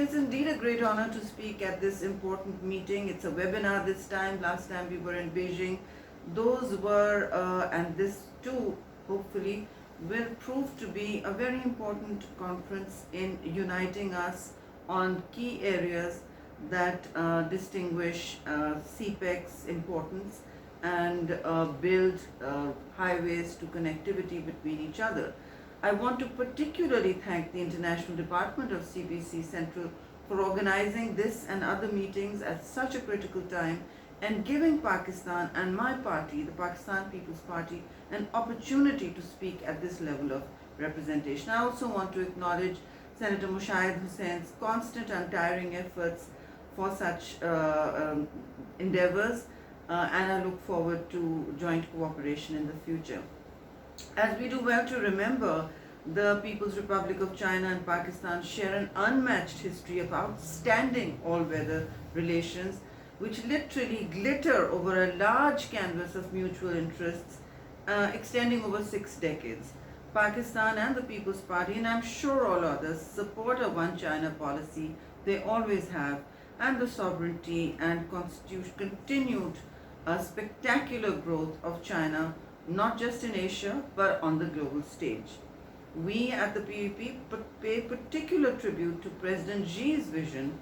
It's indeed a great honor to speak at this important meeting. It's a webinar this time. Last time we were in Beijing. Those were, and this too, hopefully, will prove to be a very important conference in uniting us on key areas that distinguish CPEC's importance and build highways to connectivity between each other. I want to particularly thank the International Department of CPEC Central for organizing this and other meetings at such a critical time and giving Pakistan and my party, the Pakistan People's Party, an opportunity to speak at this level of representation. I also want to acknowledge Senator Mushaid Hussein's constant untiring efforts for such endeavors, and I look forward to joint cooperation in the future. As we do well to remember, the People's Republic of China and Pakistan share an unmatched history of outstanding all-weather relations, which literally glitter over a large canvas of mutual interests extending over 6 decades. Pakistan and the People's Party, and I'm sure all others, support a One China policy. They always have, and the sovereignty and continued spectacular growth of China, not just in Asia, but on the global stage. We at the PVP pay particular tribute to President Xi's vision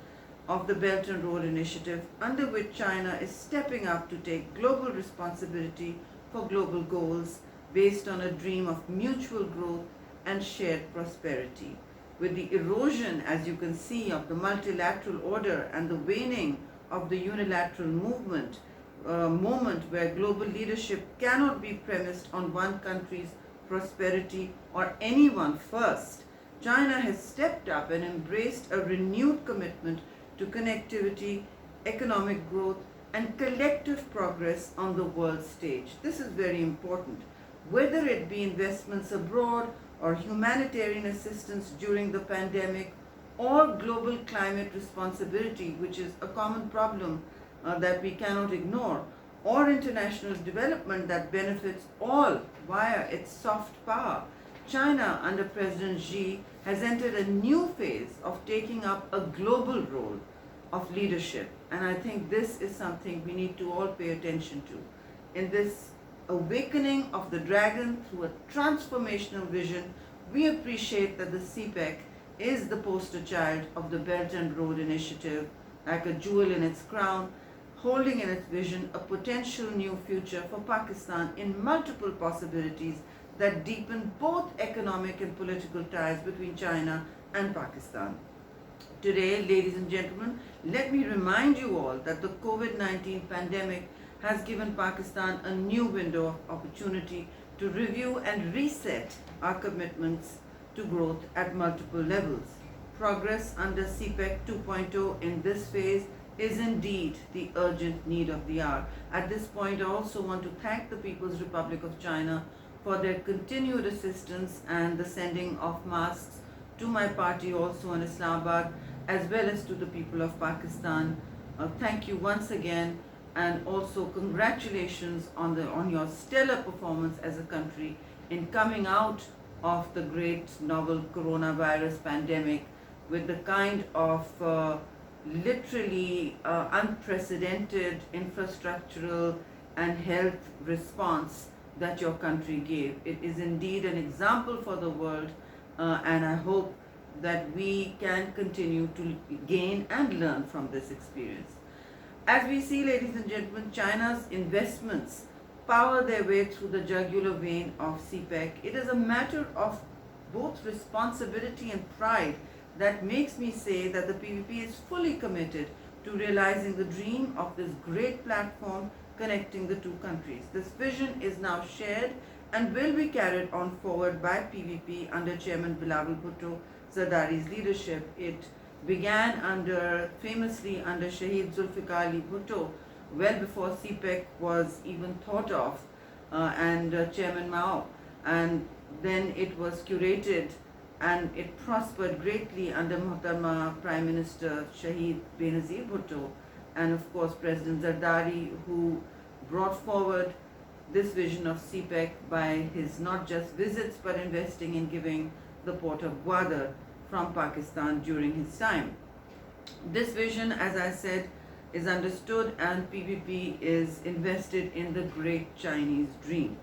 of the Belt and Road Initiative, under which China is stepping up to take global responsibility for global goals based on a dream of mutual growth and shared prosperity. With the erosion, as you can see, of the multilateral order and the waning of the unilateral moment where global leadership cannot be premised on one country's prosperity or anyone first, China has stepped up and embraced a renewed commitment to connectivity, economic growth, and collective progress on the world stage. This is very important. Whether it be investments abroad or humanitarian assistance during the pandemic or global climate responsibility, which is a common problem that we cannot ignore, or international development that benefits all via its soft power, China under President Xi has entered a new phase of taking up a global role of leadership. And I think this is something we need to all pay attention to. In this awakening of the dragon through a transformational vision, we appreciate that the CPEC is the poster child of the Belt and Road Initiative, like a jewel in its crown, holding in its vision a potential new future for Pakistan in multiple possibilities that deepen both economic and political ties between China and Pakistan. Today, ladies and gentlemen, let me remind you all that the COVID-19 pandemic has given Pakistan a new window of opportunity to review and reset our commitments to growth at multiple levels. Progress under CPEC 2.0 in this phase is indeed the urgent need of the hour. At this point, I also want to thank the People's Republic of China for their continued assistance and the sending of masks to my party also in Islamabad, as well as to the people of Pakistan. Thank you once again, and also congratulations on your stellar performance as a country in coming out of the great novel coronavirus pandemic with the kind of literally unprecedented infrastructural and health response that your country gave. It is indeed an example for the world, and I hope that we can continue to gain and learn from this experience. As we see, ladies and gentlemen, China's investments power their way through the jugular vein of CPEC. It is a matter of both responsibility and pride that makes me say that the PVP is fully committed to realizing the dream of this great platform connecting the two countries. This vision is now shared and will be carried on forward by PVP under Chairman Bilawal Bhutto Zardari's leadership. It began famously under Shaheed Zulfikar Ali Bhutto, well before CPEC was even thought of, and Chairman Mao, and then it was curated and it prospered greatly under Muhtarma Prime Minister Shaheed Benazir Bhutto, and of course President Zardari, who brought forward this vision of CPEC by his not just visits but investing in giving the port of Gwadar from Pakistan during his time. This vision, as I said, is understood, and PPP is invested in the great Chinese dream.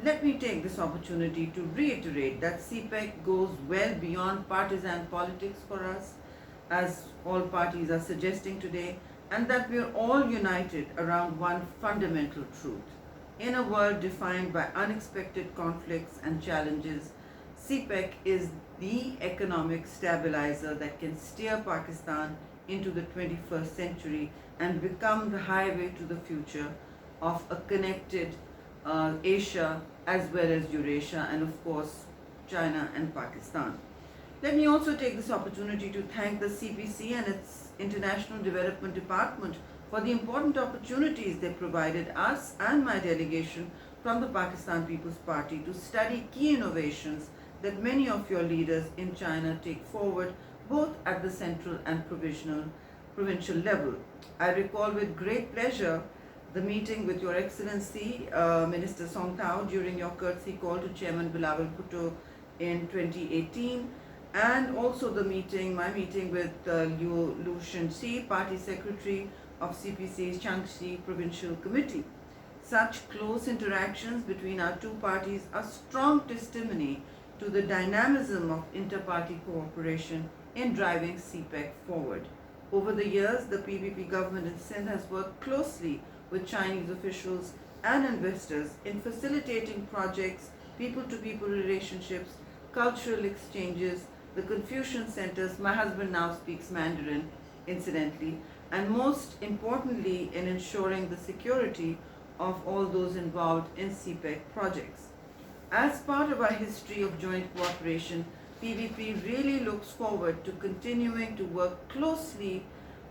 Let me take this opportunity to reiterate that CPEC goes well beyond partisan politics for us, as all parties are suggesting today, and that we are all united around one fundamental truth. In a world defined by unexpected conflicts and challenges, CPEC is the economic stabilizer that can steer Pakistan into the 21st century and become the highway to the future of a connected Asia as well as Eurasia, and of course China and Pakistan. Let me also take this opportunity to thank the CPC and its International Development Department for the important opportunities they provided us and my delegation from the Pakistan People's Party to study key innovations that many of your leaders in China take forward, both at the central and provincial level. I recall with great pleasure the meeting with Your Excellency Minister Song Tao during your courtesy call to Chairman Bilawal Bhutto in 2018, and also my meeting with Liu Shenxi, Party Secretary of CPC's Jiangxi Provincial Committee. Such close interactions between our two parties are strong testimony to the dynamism of inter-party cooperation in driving CPEC forward. Over the years, the PPP government in Sindh has worked closely with Chinese officials and investors in facilitating projects, people-to-people relationships, cultural exchanges, the Confucian centers. My husband now speaks Mandarin, incidentally, and most importantly in ensuring the security of all those involved in CPEC projects. As part of our history of joint cooperation, PPP really looks forward to continuing to work closely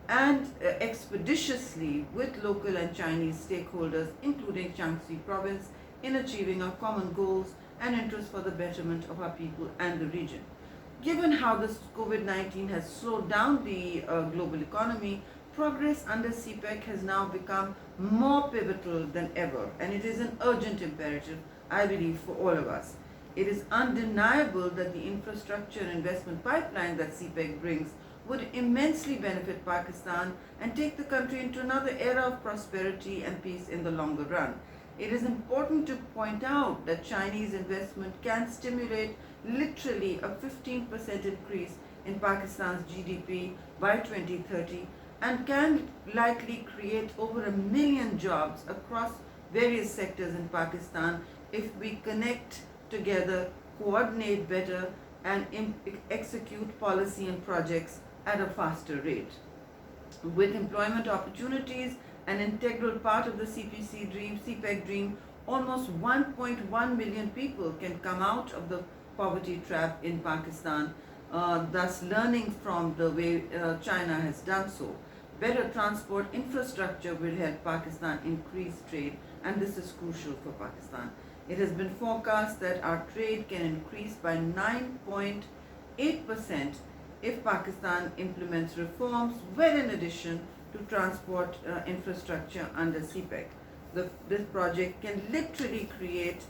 and expeditiously with local and Chinese stakeholders, including Jiangxi province, in achieving our common goals and interests for the betterment of our people and the region. Given how this COVID-19 has slowed down the global economy, progress under CPEC has now become more pivotal than ever, and it is an urgent imperative, I believe, for all of us. It is undeniable that the infrastructure and investment pipeline that CPEC brings would immensely benefit Pakistan and take the country into another era of prosperity and peace in the longer run. It is important to point out that Chinese investment can stimulate literally a 15% increase in Pakistan's GDP by 2030 and can likely create over 1 million jobs across various sectors in Pakistan if we connect together, coordinate better, and execute policy and projects at a faster rate. With employment opportunities an integral part of the CPEC dream, almost 1.1 million people can come out of the poverty trap in Pakistan, thus learning from the way China has done so. Better transport infrastructure will help Pakistan increase trade, and this is crucial for Pakistan. It has been forecast that our trade can increase by 9.8% if Pakistan implements reforms, well in addition to transport infrastructure under CPEC. This project can literally create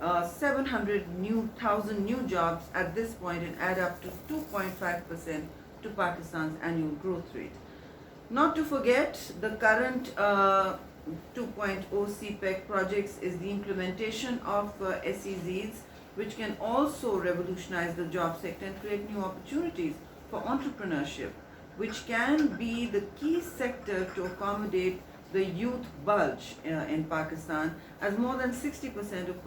700,000 new jobs at this point and add up to 2.5% to Pakistan's annual growth rate. Not to forget, the current 2.0 CPEC projects is the implementation of SEZs, which can also revolutionize the job sector and create new opportunities for entrepreneurship, which can be the key sector to accommodate the youth bulge in Pakistan, as more than 60% of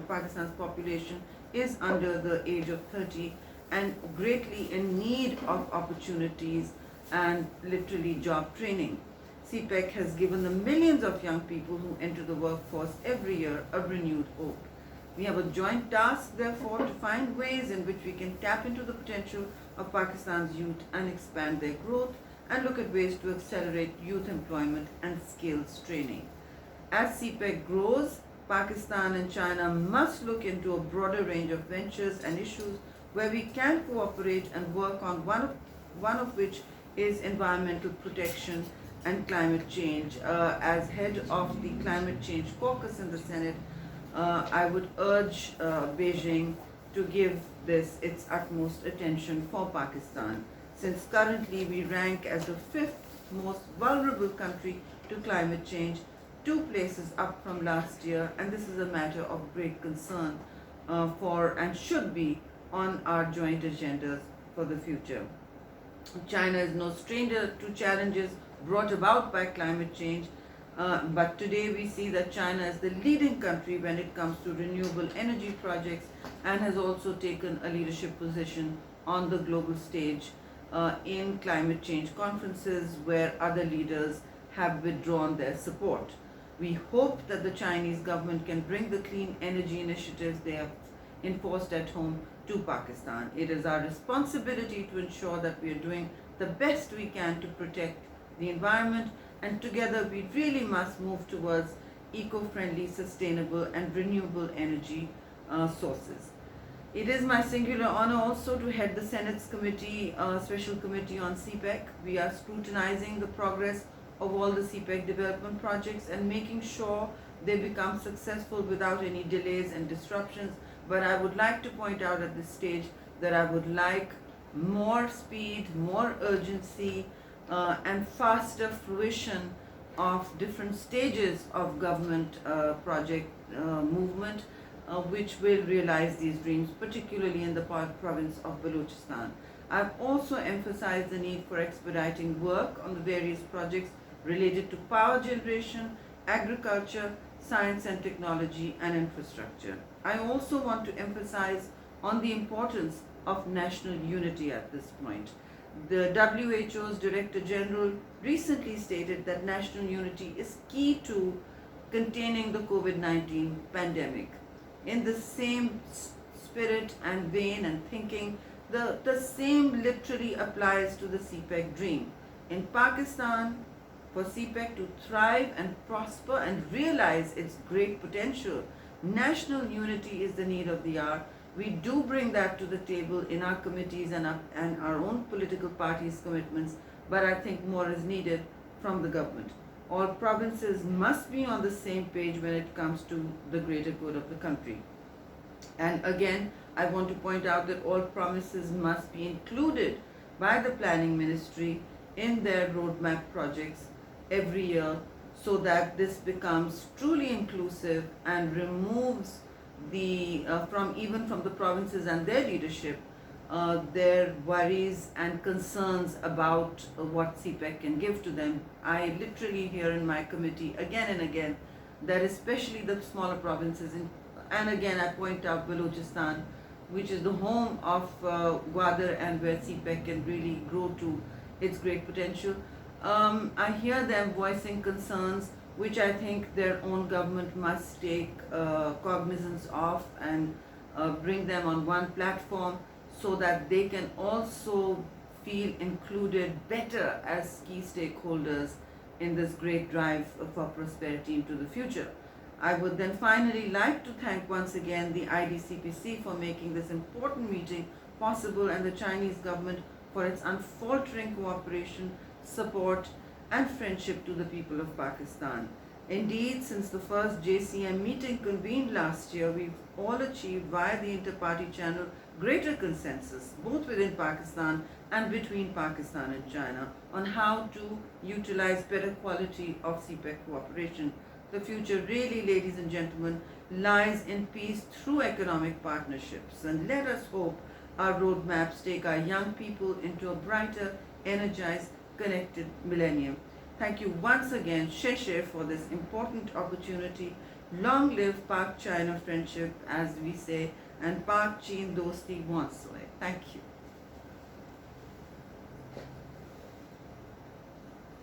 Pakistan's population is under the age of 30 and greatly in need of opportunities and literally job training. CPEC has given the millions of young people who enter the workforce every year a renewed hope. We have a joint task, therefore, to find ways in which we can tap into the potential of Pakistan's youth and expand their growth, and look at ways to accelerate youth employment and skills training. As CPEC grows, Pakistan and China must look into a broader range of ventures and issues where we can cooperate and work on, one of which is environmental protection and climate change. As head of the Climate Change Caucus in the Senate, I would urge Beijing to give this its utmost attention for Pakistan. since currently we rank as the fifth most vulnerable country to climate change, 2 places up from last year, and this is a matter of great concern for and should be on our joint agendas for the future. China is no stranger to challenges brought about by climate change, but today we see that China is the leading country when it comes to renewable energy projects and has also taken a leadership position on the global stage in climate change conferences where other leaders have withdrawn their support. We hope that the Chinese government can bring the clean energy initiatives they have enforced at home to Pakistan. It is our responsibility to ensure that we are doing the best we can to protect the environment, and together we really must move towards eco-friendly, sustainable and renewable energy sources. It is my singular honor also to head the Senate's special committee on CPEC. We are scrutinizing the progress of all the CPEC development projects and making sure they become successful without any delays and disruptions. But I would like to point out at this stage that I would like more speed, more urgency, and faster fruition of different stages of government project movement, which will realize these dreams, particularly in the province of Balochistan. I've also emphasized the need for expediting work on the various projects related to power generation, agriculture, science and technology, and infrastructure. I also want to emphasize on the importance of national unity at this point. The WHO's Director General recently stated that national unity is key to containing the COVID-19 pandemic. In the same spirit and vein and thinking, the same literally applies to the CPEC dream. In Pakistan, for CPEC to thrive and prosper and realize its great potential, national unity is the need of the hour. We do bring that to the table in our committees and our own political parties' commitments, but I think more is needed from the government. All provinces must be on the same page when it comes to the greater good of the country. And again, I want to point out that all provinces must be included by the planning ministry in their roadmap projects every year, so that this becomes truly inclusive and removes the from the provinces and their leadership their worries and concerns about what CPEC can give to them. I literally hear in my committee again and again that especially the smaller provinces, and again I point out Balochistan, which is the home of Gwadar and where CPEC can really grow to its great potential. I hear them voicing concerns which I think their own government must take cognizance of and bring them on one platform so that they can also feel included better as key stakeholders in this great drive for prosperity into the future. I would then finally like to thank once again the IDCPC for making this important meeting possible, and the Chinese government for its unfaltering cooperation, support and friendship to the people of Pakistan. Indeed, since the first JCM meeting convened last year, we've all achieved via the inter-party channel greater consensus, both within Pakistan and between Pakistan and China, on how to utilize better quality of CPEC cooperation. The future really, ladies and gentlemen, lies in peace through economic partnerships. And let us hope our roadmaps take our young people into a brighter, energized, connected millennium. Thank you once again, Sheshe, for this important opportunity. Long live Pak-China friendship, as we say, and Pak-Chin Dosti Wansoe. Thank you.